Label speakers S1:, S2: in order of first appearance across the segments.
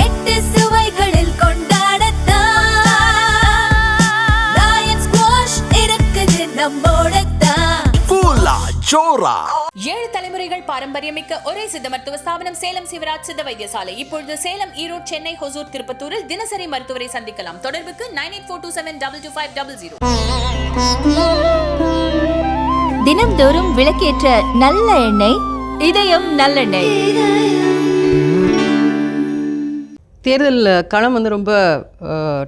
S1: 8 சுவைகளில் கொண்டாடத்தான் Lion Squash இருக்குது நம்மோடத்தான்.
S2: ஃபுல்லா ஜோரா
S3: 7 தலைமுறைகள் பாரம்பரியமிக்க ஒரே சித்த மருத்துவ ஸ்தாபனம் சேலம் சிவராஜ் சித்த வைத்தியசாலை. இப்பொழுது சேலம், ஈரோடு, சென்னை, ஹொசூர், திருப்பத்தூரில் தினசரி மருத்துவரை சந்திக்கலாம். தொடர்புக்கு 9842722500.
S1: தினம்தோறும் விளக்கேற்ற நல்ல எண்ணெய் இதயம் நல்லெண்ணெய்.
S4: தேர்தல் களம் வந்து ரொம்ப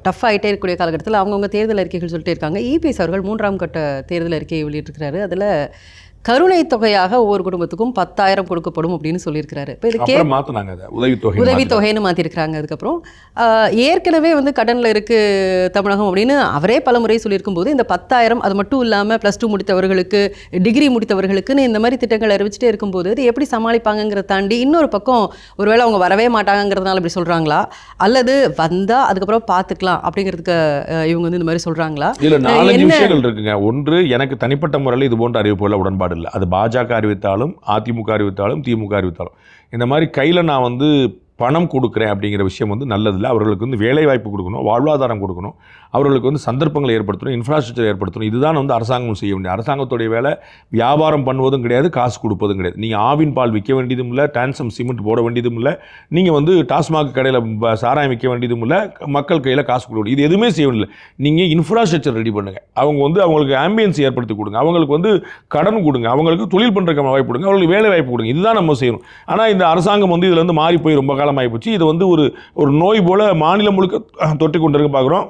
S4: டஃப் ஆகிட்டே இருக்கக்கூடிய காலகட்டத்தில் அவங்கவுங்க தேர்தல் அறிக்கைகள் சொல்லிட்டே இருக்காங்க. இபிஎஸ் அவர்கள் 3ஆம் கட்ட தேர்தல் அறிக்கையை வெளியிட்டிருக்கிறாரு. அதில் கருணை தொகையாக ஒவ்வொரு குடும்பத்துக்கும் 10,000 கொடுக்கப்படும் அப்படின்னு சொல்லியிருக்கிறாரு. இப்போ இது உதவித்தொகைன்னு மாற்றிருக்கிறாங்க. அதுக்கப்புறம் ஏற்கனவே வந்து கடனில் இருக்குது தமிழகம் அப்படின்னு அவரே பல முறை சொல்லியிருக்கும் போது இந்த 10,000 அது மட்டும் இல்லாமல் +2 முடித்தவர்களுக்கு, டிகிரி முடித்தவர்களுக்குன்னு இந்த மாதிரி திட்டங்கள் அறிவிச்சிட்டே இருக்கும்போது இது எப்படி சமாளிப்பாங்கிறத தாண்டி இன்னொரு பக்கம் ஒருவேளை அவங்க வரவே மாட்டாங்கிறதுனால இப்படி சொல்கிறாங்களா, அல்லது வந்தால் அதுக்கப்புறம் பார்த்துக்கலாம் அப்படிங்கிறதுக்கு இவங்க வந்து இந்த மாதிரி சொல்கிறாங்களா?
S5: இதில் 4 விஷயங்கள் இருக்குங்க. ஒன்று, எனக்கு தனிப்பட்ட முறையில் இது போன்ற அறிவிப்புகளில் உடன்பாடு இல்லை. அது பாஜக அறிவித்தாலும், அதிமுக அறிவித்தாலும், திமுக அறிவித்தாலும் இந்த மாதிரி கையில் நான் வந்து பணம் கொடுக்குறேன் அப்படிங்கிற விஷயம் வந்து நல்லதில்லை. அவர்களுக்கு வந்து வேலை வாய்ப்பு கொடுக்கணும், வாழ்வாதாரம் கொடுக்கணும், அவர்களுக்கு வந்து சந்தர்ப்பங்களை ஏற்படுத்தணும், இன்ஃப்ராஸ்ட்ரக்சர் ஏற்படுத்தணும். இதுதான் வந்து அரசாங்கம் செய்ய வேண்டிய. அரசாங்கத்துடைய வேலை வியாபாரம் பண்ணுவதும் கிடையாது, காசு கொடுப்பதும் கிடையாது. நீங்கள் ஆவின் பால் விற்க வேண்டியதும் இல்லை, டான்சம் சிமெண்ட் போட வேண்டியதும் இல்லை, நீங்கள் வந்து டாஸ்மாக் கடையில் சாராயம் விற்க வேண்டியதும் இல்லை, மக்கள் கையில் காசு கொடுக்கணும், இது எதுவுமே செய்ய வேண்டியதில்லை. நீங்கள் இன்ஃப்ராஸ்ட்ரக்சர் ரெடி பண்ணுங்கள், அவங்க வந்து அவங்களுக்கு ஆம்பியன்ஸ் ஏற்படுத்தி கொடுங்க, அவங்களுக்கு வந்து கடன் கொடுங்க, அவங்களுக்கு தொழில் பண்ணுறதுக்கு வாய்ப்பு கொடுங்க, அவங்களுக்கு வேலை வாய்ப்பு கொடுங்க. இதுதான் நம்ம செய்யணும். ஆனால் இந்த அரசாங்கம் வந்து இதில் வந்து மாறி போய் ரொம்ப காலம் ஆகிப்போச்சு. இது வந்து ஒரு நோய் போல மாநிலம் முழுக்க தொட்டி கொண்டு இருக்க பார்க்குறோம்,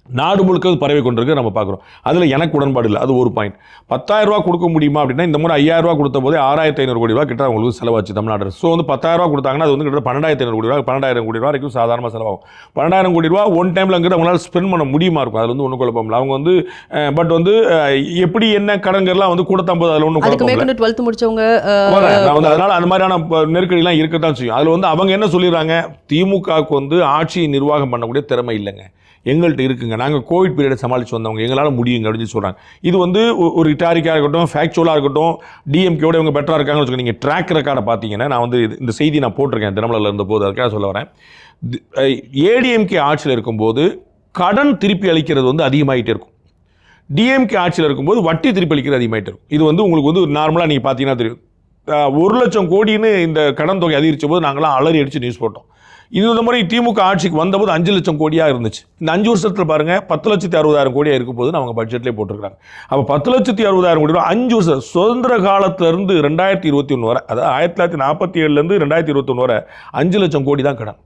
S5: நாடு முழுக்க பரவி கொண்டிருக்கு நம்ம பார்க்குறோம். அதில் எனக்கு உடன்பாடு இல்லை. அது ஒரு பாயிண்ட். 10,000 ரூபா கொடுக்க முடியுமா அப்படின்னா, இந்த முறை 5,000 ரூபா கொடுத்த போதே 6,500 கோடி ரூபா கிட்ட அவங்களுக்கு செலவாச்சு தமிழ்நாடு. ஸோ வந்து 10,000 ரூபா கொடுத்தாங்கன்னா அது வந்து கிட்ட 12,500 கோடி ரூபா, 12,000 கோடி ரூபா வரைக்கும் சாதாரணமாக செலவாகும். 12,000 கோடி ரூபா ஒன் டைமில் அங்கே அவங்களால ஸ்பெண்ட் பண்ண முடியுமா இருக்கும். அதில் வந்து ஒன்றும் குழப்பம் இல்லை. அவங்க வந்து பட் வந்து எப்படி என்ன கடன்கள்லாம் வந்து கூட தம்பது அதில் ஒன்றும் குழப்பம் இல்லை.
S4: 12th முடிச்சவங்க
S5: வந்து அதனால் அந்த மாதிரியான நெருக்கடிலாம் இருக்கத்தான் செய்யும். அதில் வந்து அவங்க என்ன சொல்லிடுறாங்க, திமுகவுக்கு வந்து ஆட்சியை நிர்வாகம் பண்ணக்கூடிய திறமை இல்லைங்க, எங்கள்கிட்ட இருக்குங்க, நாங்கள் கோவிட் பீரியடை சமாளித்து வந்தவங்க, எங்களால் முடியுங்க அப்படின்னு சொல்கிறாங்க. இது வந்து ஒரு ரிட்டாரிக்காக இருக்கட்டும், ஃபேக்சுவலாக இருக்கட்டும், டிஎம்கேயோட இவங்க பெட்டராக இருக்காங்கன்னு வச்சுக்கோங்க. நீங்கள் ட்ராக் ரெக்கார்டை பார்த்தீங்கன்னா, நான் வந்து இந்த செய்தி நான் போட்டிருக்கேன் தினமலரில் இருந்தபோது, அதுக்காக சொல்ல வரேன். ஏடிஎம்கே ஆட்சியில் இருக்கும்போது கடன் திருப்பி அளிக்கிறது வந்து அதிகமாகிட்டே இருக்கும், டிஎம்கே ஆட்சியில் இருக்கும்போது வட்டி திருப்பி அளிக்கிறது அதிகமாகிட்டே இருக்கும். இது வந்து உங்களுக்கு வந்து நார்மலாக நீங்கள் பார்த்தீங்கன்னா தெரியும். 1,00,000 கோடின்னு இந்த கடன் தொகை அதிகரித்த போது நாங்களாம் அலறி அடித்து நியூஸ் போட்டோம். இது இந்த மாதிரி திமுக ஆட்சிக்கு வந்தபோது 5,00,000 கோடியாக இருந்துச்சு. இந்த 5 வருஷத்தில் பாருங்கள் 10,60,000 கோடியாக இருக்கும் போது அவங்க பட்ஜெட்லேயே போட்டிருக்காங்க. அப்போ 10,60,000 கோடி ரூபா 5 வருஷம் சுதந்திர காலத்திலேருந்து 2021 வரை, அதாவது 1947 2021 வரை 5,00,000 கோடி தான் கடன்.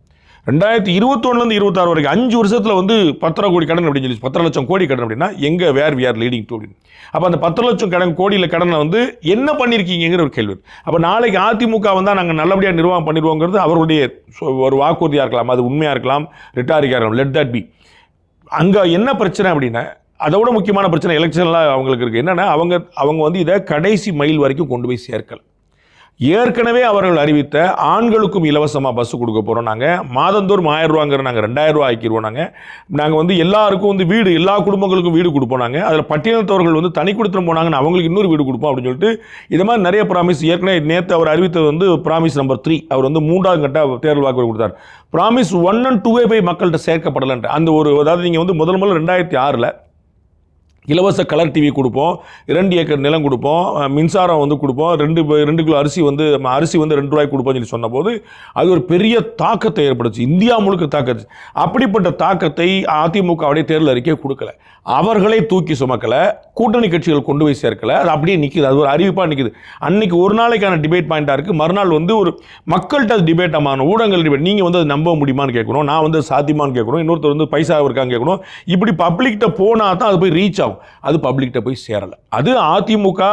S5: 2021 26 வரைக்கும் 5 வருஷத்தில் வந்து 10,000 கோடி கடன் அப்படின்னு சொல்லி 10,00,000 கோடி கடன் அப்படின்னா எங்கே where we are leading to அப்படின்னு. அப்போ அந்த 10,00,000 கோடியில் கடனை வந்து என்ன பண்ணியிருக்கீங்கிற ஒரு கேள்வி. அப்போ நாளைக்கு அதிமுக வந்தால் நாங்கள் நல்லபடியாக நிர்வாகம் பண்ணிடுவோங்கிறது அவருடைய ஒரு வாக்குறுதியாக இருக்கலாம், அது உண்மையாக இருக்கலாம், ரிட்டாரிக்காக இருக்கலாம், லெட் தட் பி. அங்கே என்ன பிரச்சனை அப்படின்னா, அதோட முக்கியமான பிரச்சனை எலெக்ஷன்லாம் அவங்களுக்கு இருக்குது. என்னென்னா அவங்க வந்து இதை கடைசி மைல் வரைக்கும் கொண்டு போய் சேர்க்கலை. ஏற்கனவே அவர்கள் அறிவித்த ஆண்களுக்கும் இலவசமாக பஸ்ஸு கொடுக்க போகிறோம், நாங்கள் மாதந்தோறும் 1000 ரூபாங்கிற நாங்கள் 2,000 ரூபா ஆக்கிடுவோம், நாங்கள் வந்து எல்லாருக்கும் வந்து வீடு, எல்லா குடும்பங்களுக்கும் வீடு கொடுப்போம், நாங்கள் அதில் பட்டியலத்தவர்கள் வந்து தனி கொடுத்துட்டு போனாங்கன்னு அவங்களுக்கு இன்னொரு வீடு கொடுப்போம் அப்படின்னு சொல்லிட்டு இது மாதிரி நிறைய ப்ராமிஸ். ஏற்கனவே நேற்று அவர் அறிவித்தது வந்து ப்ராமிஸ் நம்பர் 3. அவர் வந்து 3ஆவது கட்ட தேர்தல் வாக்குறுதி கொடுத்தார். ப்ராமிஸ் 1 and 2 போய் மக்கள்கிட்ட சேர்க்கப்படலைன்ட்டு அந்த ஒரு, அதாவது நீங்கள் வந்து முதல்ல 2006 இலவச கலர் டிவி கொடுப்போம், 2 ஏக்கர் நிலம் கொடுப்போம், மின்சாரம் வந்து கொடுப்போம், 2 கிலோ அரிசி வந்து 2 ரூபாய்க்கு கொடுப்போம்னு சொல்லி சொன்னபோது அது ஒரு பெரிய தாக்கத்தை ஏற்படுச்சு, இந்தியா முழுக்க தாக்கச்சு. அப்படிப்பட்ட தாக்கத்தை அதிமுகவுடைய தேர்தல் அறிக்கை கொடுக்கல, அவர்களே தூக்கி சுமக்கலை, கூட்டணி கட்சிகள் கொண்டு போய் சேர்க்கலை, அது அப்படியே நிற்கிது, அது ஒரு அறிவிப்பாக நிற்கிது. அன்னைக்கு ஒரு நாளைக்கான டிபேட் பாயிண்டாக இருக்குது, மறுநாள் வந்து ஒரு மக்கள்கிட்ட அது டிபேட் ஆமாம், ஊடகங்கள் டிபேட், நீங்கள் வந்து அது நம்ப முடியுமான்னு கேட்கணும், நான் வந்து சாத்தியமானு கேட்கணும், இன்னொருத்தர் வந்து பைசா இருக்கான்னு கேட்கணும். இப்படி பப்ளிக்கிட்ட போனால் தான் அது போய் ரீச் ஆகும், அது பப்ளிக்கிட்ட போய் சேரலை. அது அதிமுக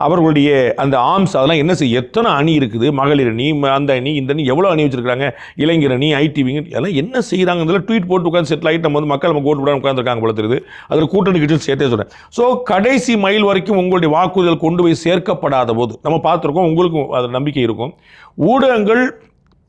S5: அவர்களுடைய அந்த ஆர்ம்ஸ் அதெல்லாம் என்ன செய்ய, எத்தனை அணி இருக்குது, மகளிர் அணி, அந்த அணி, இந்த அணி, எவ்வளோ அணி வச்சிருக்காங்க, இளைஞர் அணி, ஐடிவிங்க, எல்லாம் என்ன செய்கிறாங்க, ட்வீட் போட்டு உட்காந்து செட்டில் ஆகிட்டு நம்ம வந்து மக்கள் நம்ம ஓட்டு விடாமல் உட்காந்துருக்காங்க போல தெரியுது. அதில் கூட்டணி கட்சியில் சேர்த்தே சொல்கிறேன். ஸோ கடைசி மைல் வரைக்கும் உங்களுடைய வாக்குறுதிகள் கொண்டு போய் சேர்க்கப்படாத போது நம்ம பார்த்துருக்கோம், உங்களுக்கும் அது நம்பிக்கை இருக்கும். ஊடகங்கள்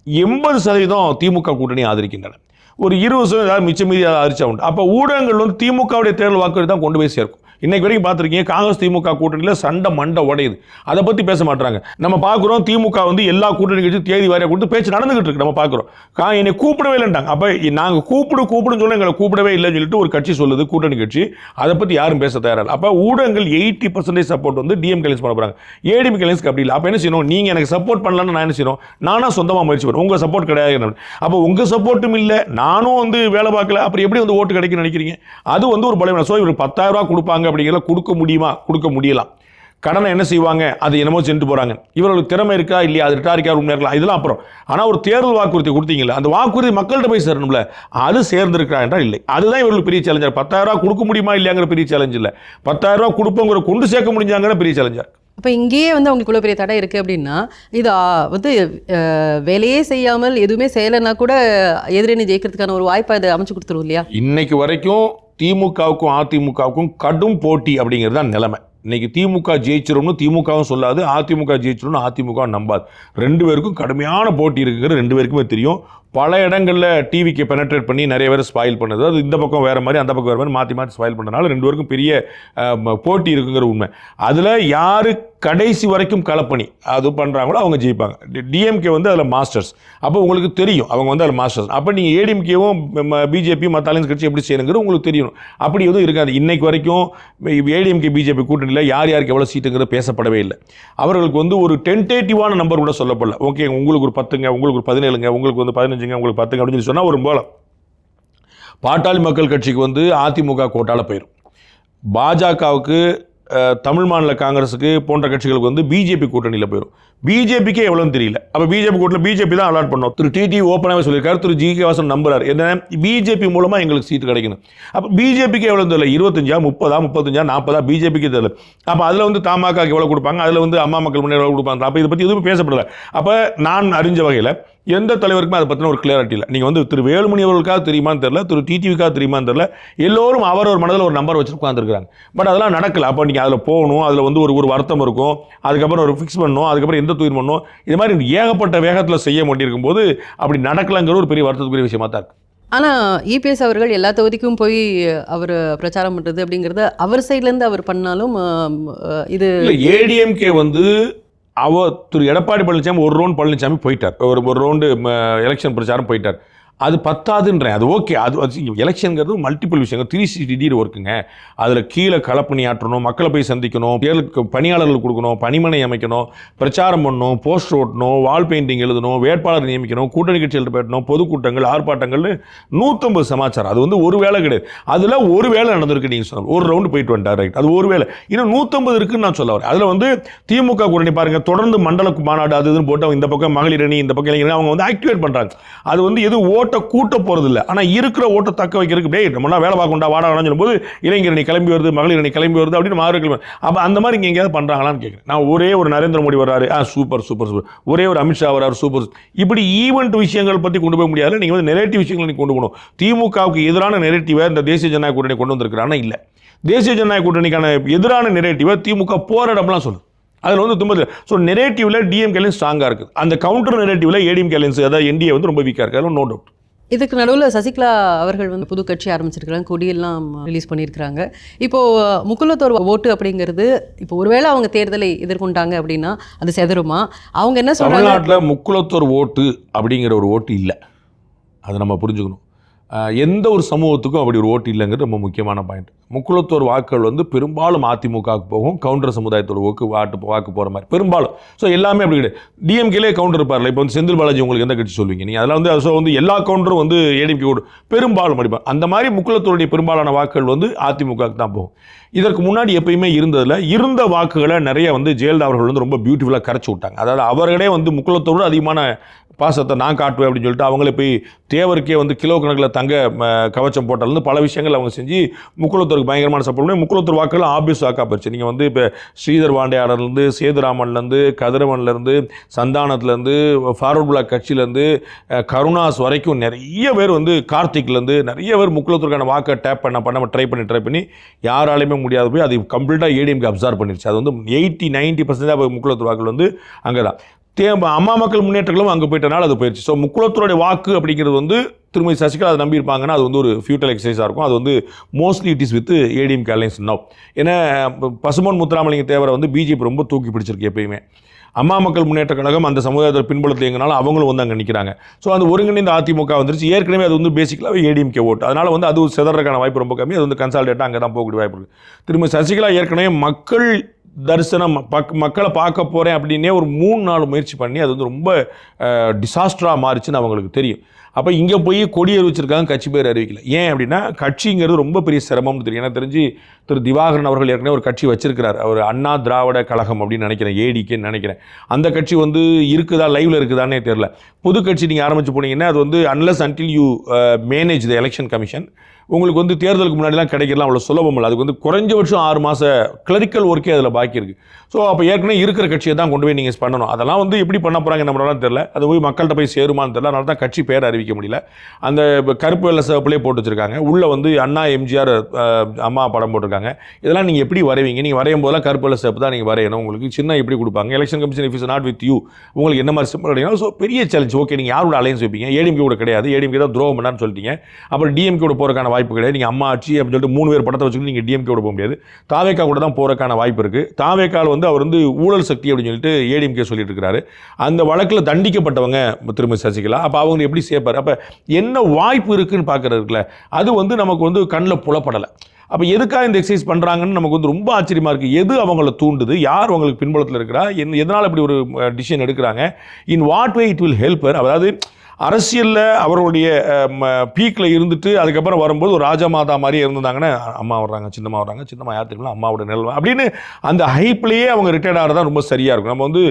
S5: 80% திமுக கூட்டணி ஆதரிக்கின்றன, ஒரு 20% மிச்சம் மீதி ஆதரிச்சா உண்டு. அப்போ ஊடகங்கள் வந்து திமுகவுடைய தேர்தல் வாக்குறுதி தான் கொண்டு போய் சேர்க்கும். இன்னைக்கு வரைக்கும் பார்த்துருக்கீங்க காங்கிரஸ் திமுக கூட்டணியில் சண்டை மண்டை உடையுது. அதை பற்றி பேச மாட்டாங்க. நம்ம பார்க்குறோம் திமுக வந்து எல்லா கூட்டணி கட்சி தேதி வாரியாக கொடுத்து பேச்சு நடந்துகிட்டு இருக்கு. நம்ம பார்க்குறோம் என்னை கூப்பிடவே இல்லைன்ட்டாங்க. அப்போ நாங்கள் கூப்பிடுன்னு சொல்ல எங்களை கூப்பிடவே இல்லைன்னு சொல்லிட்டு ஒரு கட்சி சொல்லுது, கூட்டணி கட்சி. அதை பற்றி யாரும் பேச தயாரில்லை. அப்போ ஊடகங்கள் 80% சப்போர்ட் வந்து டிஎம்கே அலைன்ஸ் பண்ண போகிறாங்க. ஏடிஎம்கே அலைன்ஸ்க்கு அப்படி இல்லை. அப்போ என்ன செய்யணும், நீங்கள் எனக்கு சப்போர்ட் பண்ணலான்னு நான் என்ன செய்யணும், நானாக சொந்தமாக முயற்சி பண்ணுறேன். உங்கள் சப்போர்ட் கிடையாது. அப்போ உங்கள் சப்போர்ட்டும் இல்லை, நானும் வந்து வேலை பார்க்கல, அப்புறம் எப்படி வந்து ஓட்டு கிடைக்குன்னு நினைக்கிறீங்க? அது வந்து ஒரு பலவீனம். ஸோ இவர் 10,000 ரூபா கொடுப்பாங்க அப்படிங்கிறத கொடுக்க முடியுமா, கொடுக்க முடியலாம். கடனை என்ன செய்வாங்க, அது என்னமோ சென்று போகிறாங்க. இவர்களுக்கு திறமை இருக்கா இல்லையா, அது ரிட்டாரிக்கா உண்மையாக இருக்கலாம், இதெல்லாம் அப்புறம். ஆனால் ஒரு தேர்தல் வாக்குறுதி கொடுத்தீங்களா, அந்த வாக்குறுதி மக்கள்கிட்ட போய் சேரணும்ல, அது சேர்ந்திருக்கிறா என்றால் இல்லை. அதுதான் இவர்களுக்கு பெரிய சேலஞ்சர். 10,000 ரூபா கொடுக்க முடியுமா இல்லையாங்கிற பெரிய சேலஞ்ச் இல்லை, 10,000 ரூபா கொடுப்போங்கிற கொண்டு சேர்க்க முடிஞ்சாங்கிற பெரிய சேலஞ்சர்.
S4: அப்போ இங்கேயே வந்து அவங்களுக்கு இவ்வளோ பெரிய தடை இருக்குது அப்படின்னா, இது வந்து வேலையே செய்யாமல் எதுவுமே செய்யலைன்னா கூட எதிரணி ஜெயிக்கிறதுக்கான ஒரு வாய்ப்பை அதை அமைச்சு கொடுத்துரும் இல்லையா?
S5: இன்னைக்கு வரைக்கும் திமுகவுக்கும் அதிமுகவுக்கும் கடும் போட்டி அப்படிங்கிறது தான் நிலைமை. இன்னைக்கு திமுக ஜெயிச்சிரும்னு திமுகவும் சொல்லாது, அதிமுக ஜெயிச்சிரும்னு அதிமுக நம்பாது. ரெண்டு பேருக்கும் கடுமையான போட்டி இருக்குங்கிறது ரெண்டு பேருக்குமே தெரியும். பல இடங்களில் டிவிக்கு பெனட்ரேட் பண்ணி நிறைய பேர் ஸ்பாயில் பண்ணுது. அது இந்த பக்கம் வேறு மாதிரி அந்த பக்கம் வேறு மாதிரி மாற்றி மாற்றி ஸ்பாயில் பண்ணுறதுனால ரெண்டு பேருக்கும் பெரிய போட்டி இருக்குங்கிற உண்மை. அதில் யார் கடைசி வரைக்கும் களப்பணி அது பண்ணுறாங்களோ அவங்க ஜெயிப்பாங்க. டிஎம்கே வந்து அதில் மாஸ்டர்ஸ். அப்போ உங்களுக்கு தெரியும் அவங்க வந்து அதில் மாஸ்டர்ஸ். அப்போ நீங்கள் ஏடிஎம்கேவும் பிஜேபி மற்ற அலைன்ஸ் கட்சி எப்படி செய்யணுங்கிறது உங்களுக்கு தெரியணும். அப்படி எதுவும் இருக்காது. இன்னைக்கு வரைக்கும் ஏடிஎம்கே பிஜேபி கூட்டணியில் யார் யாருக்கு எவ்வளோ சீட்டுங்கிறது பேசப்படவே இல்லை. அவர்களுக்கு வந்து ஒரு டென்டேட்டிவான நம்பர் கூட சொல்லப்படல. ஓகே உங்களுக்கு ஒரு 10ங்க, உங்களுக்கு ஒரு 17ங்க, உங்களுக்கு வந்து 15ங்க, உங்களுக்கு 10ங்க அப்படின்னு சொல்லி சொன்னால் ஒரு போல. பாட்டாளி மக்கள் கட்சிக்கு வந்து அதிமுக கோட்டால போயிடும். பாஜகவுக்கு தமிழ் மாநில காங்கிரஸுக்கு போன்ற கட்சிகளுக்கு வந்து பிஜேபி கூட்டணியில் போயிடும். பிஜேபிக்கே எவ்வளோன்னு தெரியல. அப்போ பிஜேபி கூட்டணியில் பிஜேபி தான் அலாட் பண்ணோம். திரு டிடி ஓப்பனாகவே சொல்லியிருக்காரு. திரு ஜி.கே. வாசன் நம்புறாரு என்ன, பிஜேபி மூலமாக எங்களுக்கு சீட்டு கிடைக்கணும். அப்போ பிஜேபிக்கு எவ்வளோ தெரியல, 25, 30, 35, 40 பிஜேபிக்கு தெரியல. அப்போ அதில் வந்து தமாகா எவ்வளோ கொடுப்பாங்க, அதில் வந்து அம்மா மக்கள் முன்னேற்ற எவ்வளோ கொடுப்பாங்க. அப்போ இதை பற்றி எதுவும் பேசப்படலை. அப்போ நான் அறிஞ்ச வகையில் எந்த தலைவருக்குமே அதை பற்றின ஒரு கிளியரிட்டி இல்லை. நீங்கள் வந்து திரு வேலுமணி அவர்களுக்காக தெரியுமான்னு தெரியல, திரு டிடிவிக்காக தெரியுமான்னு தெரியல. எல்லோரும் அவர் மனதில் ஒரு நம்பர் வச்சு உட்காந்துருக்காங்க. பட் அதெல்லாம் நடக்கல. அப்போ நீங்கள் அதில் போகணும், அதில் வந்து ஒரு வருத்தம் இருக்கும், அதுக்கப்புறம் ஒரு ஃபிக்ஸ் பண்ணணும், அதுக்கப்புறம் எந்த தூர் பண்ணணும், இது மாதிரி ஏகப்பட்ட வேகத்தில் செய்ய மாட்டிருக்கும் போது அப்படி நடக்கலங்கிற ஒரு பெரிய வருத்தத்துக்குரிய விஷயமா தான் இருக்குது.
S4: ஆனால் இபிஎஸ் அவர்கள் எல்லா தொகுதிக்கும் போய் அவர் பிரச்சாரம் பண்ணுறது அப்படிங்கிறத அவர் சைட்லேருந்து அவர் பண்ணாலும் இது
S5: ஏடிஎம்கே வந்து திரு எடப்பாடி பழனிசாமி ஒரு ரவுண்ட் பழனிசாமி போயிட்டார், ஒரு ரவுண்டு எலெக்ஷன் பிரச்சாரம் போயிட்டார். அது பத்தாதுன்றேன். அது ஓகே. அது எலெக்ஷனுங்கிறது மல்டிபிள் விஷயங்கள் 360 ஒர்க்குங்க. அதில் கீழே களப்பணி ஆற்றணும், மக்களை போய் சந்திக்கணும், தேர்தலுக்கு பணியாளர்கள் கொடுக்கணும், பணிமனை அமைக்கணும், பிரச்சாரம் பண்ணணும், போஸ்டர் ஓட்டணும், வால் பெயிண்டிங் எழுதணும், வேட்பாளர் நியமிக்கணும், கூட்டணி கட்சிகள் போயிடணும், பொதுக்கூட்டங்கள், ஆர்ப்பாட்டங்கள்னு 150 சமாச்சாரம். அது வந்து ஒரு வேலை கிடையாது. அதில் ஒரு வேலை நடந்திருக்கு. நீங்கள் சொன்ன ஒரு ரவுண்டு போயிட்டு வந்துட்டார், ரைட். அது ஒரு வேலை. இன்னும் 150 இருக்குன்னு நான் சொல்ல வரேன். அதில் வந்து திமுக கூட்டணி பாருங்கள், தொடர்ந்து மண்டல மாநாடு அது இதுன்னு போட்டு இந்த பக்கம் மகளிர் அணி, இந்த பக்கம் இளைஞர் அவங்க வந்து ஆக்டிவேட் பண்ணுறாங்க. அது வந்து எது ஓட்ட கூட்ட போறது இல்லை. ஆனால் இருக்கிற ஓட்டை தக்க வைக்கிறதுக்கு டே நம்ம வேலை பார்க்கண்டா வாடா சொல்லும்போது இளைஞர் அணி கிளம்பி வருது, மகளிர் அணி கிளம்பி வருது அப்படின்னு மாறுகள். அப்போ அந்த மாதிரி இங்கே எங்கேயாவது பண்ணுறாங்களான்னு கேட்குறேன். நான் ஒரே ஒரு நரேந்திர மோடி வர்றாரு, சூப்பர் சூப்பர் சூப்பர், ஒரே ஒரு அமித்ஷா வர்றாரு, சூப்பர். இப்படி ஈவெண்ட் விஷயங்கள் பற்றி கொண்டு போக முடியாது. நீங்கள் வந்து நெரேட்டிவ் விஷயங்கள் நீங்கள் கொண்டு போகணும். திமுகவுக்கு எதிரான நெரேட்டிவை இந்த தேசிய ஜனநாயக கூட்டணி கொண்டு வந்திருக்கிறான்னா இல்லை. தேசிய ஜனநாயக கூட்டணிக்கான எதிரான நெரேட்டிவை திமுக போராடம்லாம் சொல்லுது. அதில் வந்து தும்பது. ஸோ நெரேட்டிவில் டிஎம்கே ஸ்ட்ராங்காக இருக்குது. அந்த கவுண்டர் நெரேட்டிவில் ஏடிஎம்கே அலைன்ஸ் அதாவது என்டிஏ வந்து ரொம்ப வீக்காக இருக்குது. அதில் நோ டவுட்.
S4: இதுக்கு நடுவில் சசிகலா அவர்கள் வந்து புது கட்சி ஆரம்பிச்சிருக்கிறாங்க, கொடியெல்லாம் ரிலீஸ் பண்ணியிருக்கிறாங்க. இப்போது முக்குலத்தோர் ஓட்டு அப்படிங்கிறது இப்போ ஒருவேளை அவங்க தேர்தலை எதிர்கொண்டாங்க அப்படின்னா அது செதறுமா? அவங்க என்ன சொல்கிறாங்க,
S5: தமிழ்நாட்டில் முக்குலத்தோர் ஓட்டு அப்படிங்கிற ஒரு ஓட்டு இல்லை. அதை நம்ம புரிஞ்சுக்கணும். எந்த ஒரு சமூகத்துக்கும் அப்படி ஒரு ஓட்டு இல்லைங்கிறது ரொம்ப முக்கியமான பாயிண்ட். முக்குலத்தோர் வாக்குகள் வந்து பெரும்பாலும் அதிமுகவுக்கு போகும், கவுண்டர் சமுதாயத்தோட வாக்கு போகிற மாதிரி பெரும்பாலும். ஸோ எல்லாமே அப்படி கிடையாது. டிஎம்கேலே கவுண்டர் இருப்பார்ல. இப்போ வந்து செந்தில் பாலாஜி உங்களுக்கு எந்த கட்சி சொல்வீங்க நீங்கள்? அதெல்லாம் வந்து ஸோ வந்து எல்லா கவுண்டரும் வந்து ஏடிஎம்கே ஓடு பெரும்பாலும் அடிப்பாங்க. அந்த மாதிரி முக்குலத்தோருடைய பெரும்பாலான வாக்குகள் வந்து அதிமுகவுக்கு தான் போகும். இதற்கு முன்னாடி எப்பயுமே இருந்த வாக்குகளை நிறைய வந்து ஜெயலலிதா அவர்கள் வந்து ரொம்ப பியூட்டிஃபுல்லாக கரைச்சி விட்டாங்க. அதாவது அவர்களே வந்து முக்குலத்தோடு அதிகமான பாசத்தை நான் காட்டுவேன் அப்படின்னு சொல்லிட்டு அவங்களே போய் தேவருக்கே வந்து கிலோ கணக்கில் தங்க கவச்சம் போட்டாலேருந்து பல விஷயங்கள் அவங்க செஞ்சு முக்குலத்தோருக்கு பயங்கரமான சப்போர்ட் பண்ணி முக்குலத்தோர் வாக்குகள் ஆப்வியஸ் வாக்காக போயிடுச்சு. நீங்கள் வந்து இப்போ ஸ்ரீதர் வாண்டையாளர்லேருந்து, சேதுராமன்லேருந்து, கதிரவன்லேருந்து, சந்தானத்துலேருந்து, ஃபார்வர்ட் பிளாக் கட்சியிலேருந்து, கருணாஸ் வரைக்கும் நிறைய பேர் வந்து கார்த்திக்லேருந்து நிறைய பேர் முக்குலத்தோருக்கான வாக்கை டேப் பண்ண ட்ரை பண்ணி யாராலையுமே முடியாது போய் அது கம்ப்ளீட்டாக ஏடிஎம்கே அப்சர்வ் பண்ணிருச்சு. அது வந்து 80-90% முக்குலத்தோர் வாக்குகள் வந்து அங்கே தான். அம்மா மக்கள் முன்னேற்றங்களும் அங்கே போயிட்டனால அது போயிடுச்சு. ஸோ முக்குளத்தோடைய வாக்கு அப்படிங்கிறது வந்து திருமதி சசிகலா அதை நம்பியிருப்பாங்கன்னா அது வந்து ஒரு ஃபியூட்டல் எக்ஸசைஸாக இருக்கும். அது வந்து mostly it is with ADMK alliance now. ஏன்னா பசும்பொன் முத்துராமலிங்க தேவரை வந்து பிஜேபி ரொம்ப தூக்கி பிடிச்சிருக்கு எப்பயுமே. அம்மா மக்கள் முன்னேற்ற கழகம் அந்த சமுதாயத்தில் பின்புலத்தில் எங்கனாலும் அவங்களும் வந்து அங்கே நிற்கிறாங்க. ஸோ அந்த ஒருங்கிணைந்த அதிமுக வந்துருச்சு. ஏற்கனவே அது வந்து பேசிக்கலாகவே ஏடிஎம்கே ஓட்டு. அதனால் வந்து அது சிதறதுக்கான வாய்ப்பு ரொம்ப கம்மி. அது வந்து கன்சால்டேட்டாக அங்கே தான் போகக்கூடிய வாய்ப்பு இருக்குது. திரும்ப சசிகலா ஏற்கனவே மக்கள் தரிசனம் மக்களை பார்க்க போகிறேன் அப்படின்னே ஒரு 3-4 முயற்சி பண்ணி அது வந்து ரொம்ப டிசாஸ்டராக மாறிச்சுன்னு அவங்களுக்கு தெரியும். அப்போ இங்கே போய் கொடி அறிவிச்சிருக்காங்க, கட்சி பேர் அறிவிக்கல. ஏன் அப்படின்னா கட்சிங்கிறது ரொம்ப பெரிய சிரமம்னு தெரியும். எனக்கு தெரிஞ்சு திரு திவாகரன் அவர்கள் ஏற்கனவே ஒரு கட்சி வச்சிருக்கிறார். அவர் அண்ணா திராவிட கழகம் அப்படின்னு நினைக்கிறேன், ஏடிகேன்னு நினைக்கிறேன். அந்த கட்சி வந்து இருக்குதா, லைவில் இருக்குதானே தெரியல. புது கட்சி நீங்கள் ஆரம்பிச்சு போனீங்கன்னா அது வந்து unless until you manage the election commission உங்களுக்கு வந்து தேர்தலுக்கு முன்னாடிலாம் கிடைக்கலாம் அவ்வளோ சுலபம் இல்லை. அதுக்கு வந்து குறைஞ்சபட்சம் 6 மாத கிளரிக்கல் ஒர்க்கே அதில் பாக்கி இருக்குது. ஸோ அப்போ ஏற்கனவே இருக்கிற கட்சியை தான் கொண்டு போய் நீங்கள் பண்ணணும். அதெல்லாம் வந்து எப்படி பண்ண போகிறாங்க நம்மளால தெரியல. அது போய் மக்கள்கிட்ட போய் சேருமான்னு தெரியல. அதனால தான் கட்சி பேர் அறிவிக்க முடியல. அந்த கருப்பு வெள்ளை சிவப்புலேயே போட்டு வச்சுருக்காங்க. உள்ளே வந்து அண்ணா எம்ஜிஆர் அம்மா படம் போட்டிருக்காங்க. இதெல்லாம் நீங்கள் எப்படி வரைவீங்க? நீங்கள் வரையும் போதெல்லாம் கருப்பு வெள்ளை சிவப்பு தான் நீங்கள் வரையணும். உங்களுக்கு சின்ன எப்படி கொடுப்பாங்க? Election commission if is not with you உங்களுக்கு என்ன மாதிரி சிம்பிள் கிடையாது. ஸோ பெரிய சேலஞ்ச். ஓகே, நீங்கள் யாரோட அலையன்ஸ் வைப்பீங்க? ஏடிஎம்கே கூட கிடையாது, ஏடிஎம்கே தான் துரோகம் பண்ணான்னு சொல்லிட்டீங்க. அப்புறம் டிஎம்கே கூட போகிறக்கான வாய்ப்பு கிடையாது. நீங்கள் அம்மா ஆட்சி அப்படின்னு சொல்லிட்டு 3 பேர் படத்தை வச்சுக்கிட்டு நீங்கள் டிஎம்கே கூட போக முடியாது. தாவேக்கா கூட தான் போகிறக்கான வாய்ப்பு இருக்குது. தாவேக்கால் வந்து அவர் வந்து ஊழல் சக்தி அப்படின்னு சொல்லிட்டு ஏடிஎம்கே சொல்லிட்டு இருக்கிறாரு. அந்த வழக்கில் தண்டிக்கப்பட்டவங்க திருமதி சசிகலா. அப்போ அவங்க எப்படி சேர்ப்பார்? அப்போ என்ன வாய்ப்பு இருக்குன்னு பார்க்குறதுக்குல அது வந்து நமக்கு வந்து கண்ணில் புலப்படலை. அப்போ எதுக்காக இந்த எக்ஸசைஸ் பண்ணுறாங்கன்னு நமக்கு வந்து ரொம்ப ஆச்சரியமாக இருக்குது. எது அவங்கள தூண்டுது? யார் அவங்களுக்கு பின்புலத்தில் இருக்கிறா? எதனால் இப்படி ஒரு டிசிஷன் எடுக்கிறாங்க? In what way it will helper? அதாவது அரசியலில் அவருடைய பீக்கில் இருந்துட்டு அதுக்கப்புறம் வரும்போது ஒரு ராஜா மாதா மாதிரியே இருந்தாங்கன்னா அம்மா வர்றாங்க, சின்னம்மா வர்றாங்க, சின்னம்மா யார் தெரியுமா அம்மாவோட நிலவை அப்படின்னு அந்த ஹைப்லேயே அவங்க ரிட்டையர்ட் ஆகிறதா ரொம்ப சரியாக இருக்கும். நம்ம வந்து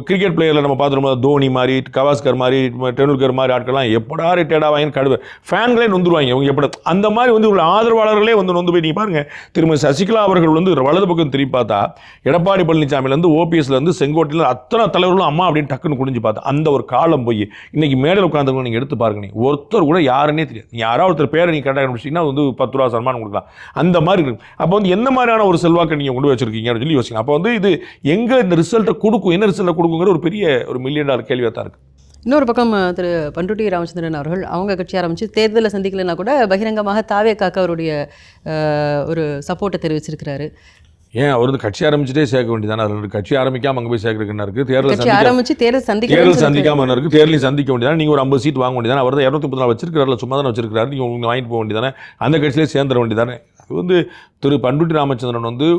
S5: கிரிக்கெட் பிளேயரில் நம்ம பார்த்துருப்போம், தோனி மாதிரி, கவாஸ்கர் மாதிரி, டெண்டுல்கர் மாதிரி ஆட்கள்லாம் எப்படா ரிட்டையர்ட் ஆவாங்கன்னு கடுவு ஃபேன்களே நொந்துருவாங்க. அவங்க எப்படி அந்த மாதிரி வந்து ஒரு ஆதரவாளர்களே வந்து நொந்து போய் நீங்கள் பாருங்கள். திரும்ப சசிகலா அவர்கள் வந்து வலது பக்கம் திரும்பி பார்த்தா எடப்பாடி பழனிசாமிலேருந்து ஓபிஎஸ்லேருந்து செங்கோட்டையில் அத்தனை தலைவர்களும் அம்மா அப்படின்னு டக்குன்னு குடிஞ்சு பார்த்தா அந்த ஒரு காலம் போய் இன்னைக்கு மேடை உட்கார்ந்தவங்க நீங்கள் எடுத்து பாருங்க. நீங்கள் ஒருத்தர் கூட யாருன்னே தெரியாது. யாராவது ஒருத்தர் பேரை நீங்கள் கரெக்டாக கண்டுபிடிச்சிங்கன்னா வந்து 10 ரூபா சன்மானம் கொடுக்கலாம். அந்த மாதிரி இருக்கு. அப்போ வந்து என்ன மாதிரியான ஒரு செல்வாக்கை நீங்கள் கொண்டு வச்சிருக்கீங்க அப்படின்னு சொல்லி யோசிங்க. அப்போ வந்து இது எங்கே இந்த ரிசல்ட்டை கொடுக்கும், என்ன ரிசல்ட்டை கொடுக்குங்கிற ஒரு பெரிய ஒரு $1 மில்லியன் கேள்வியாக தான் இருக்குது.
S4: இன்னொரு பக்கம் திரு பண்ருட்டி ராமச்சந்திரன் அவர்கள் அவங்க கட்சி ஆரம்பித்து தேர்தலில் சந்திக்கலைன்னா கூட பகிரங்கமாக தாவேக்காக்கு அவருடைய ஒரு சப்போர்ட்டை தெரிவிச்சிருக்கிறாரு.
S5: ஏன் அவர் வந்து கட்சி ஆரம்பிச்சுட்டே சேர்க்க வேண்டியதானே? அதில் கட்சி ஆரம்பிக்காமல் அங்கே போய் சேர்க்கறதுக்கு இருக்குது. தேர்தல்
S4: ஆரம்பிச்சு தேர்தல்
S5: சந்திக்காமல் இருக்குது. தேர்தலையும் சந்திக்க வேண்டியதானே? நீங்கள் ஒரு 50 சீட் வாங்க வேண்டியதானே? அவர் தான் 234 வச்சிருக்கிறாரு, சும்மா தானே வச்சிருக்காரு. நீங்கள் வாங்கிட்டு போக வேண்டியதானே? அந்த கட்சியிலே சேர்ந்துட வேண்டியதானே? அது வந்து திரு பண்ருட்டி ராமச்சந்திரன் வந்து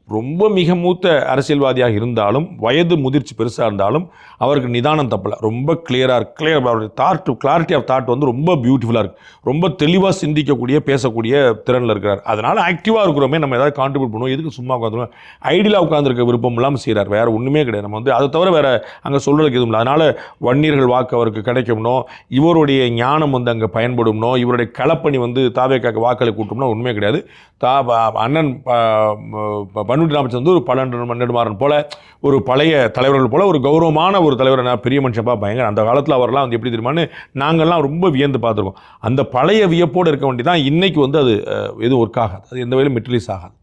S5: ரொம்ப மிக மூத்த அரசியல்வாதியாக இருந்தாலும் வயது முதிர்ச்சி பெருசாக இருந்தாலும் அவருக்கு நிதானம் தப்பலை. ரொம்ப கிளியர் அவருடைய கிளாரிட்டி ஆஃப் தாட் வந்து ரொம்ப பியூட்டிஃபுல்லாக இருக்குது. ரொம்ப தெளிவாக சிந்திக்கக்கூடிய பேசக்கூடிய திறனில் இருக்கிறார். அதனால் ஆக்டிவாக இருக்கிறோமே, நம்ம ஏதாவது கான்ட்ரிபியூட் பண்ணுவோம், எதுக்கு சும்மா உட்காந்துருவோம், ஐடியலாக உட்காந்துருக்க விருப்பம் இல்லாமல் செய்கிறார். வேறு ஒன்றுமே கிடையாது. நம்ம வந்து அதை தவிர வேறு அங்கே சொல்கிறதுக்கு எதுவும் இல்லை. அதனால் வன்னியர்கள் வாக்கு அவருக்கு கிடைக்கும்னோ, இவருடைய ஞானம் வந்து அங்கே பயன்படும்னோ, இவருடைய களப்பணி வந்து தாவேக்காக்கு வாக்களை கூட்டணும்னா ஒன்றுமே கிடையாது. அண்ணன் பண்ருட்டி ராமச்சந்திரன் வந்து ஒரு பழநெடுமாறன் போல, ஒரு பழைய தலைவர்கள் போல, ஒரு கௌரவமான ஒரு தலைவர், நான் பெரிய மனுஷப்பா பயங்கர. அந்த காலத்தில் அவரெல்லாம் வந்து எப்படி தெரியுமான்னு நாங்கள்லாம் ரொம்ப வியந்து பார்த்துருக்கோம். அந்த பழைய வியப்போடு இருக்க வேண்டியதான். இன்னைக்கு வந்து அது எதுவும் ஒர்க் ஆகாது, அது எந்த வகையிலும் மெட்டீரியல்ஸ் ஆகாது.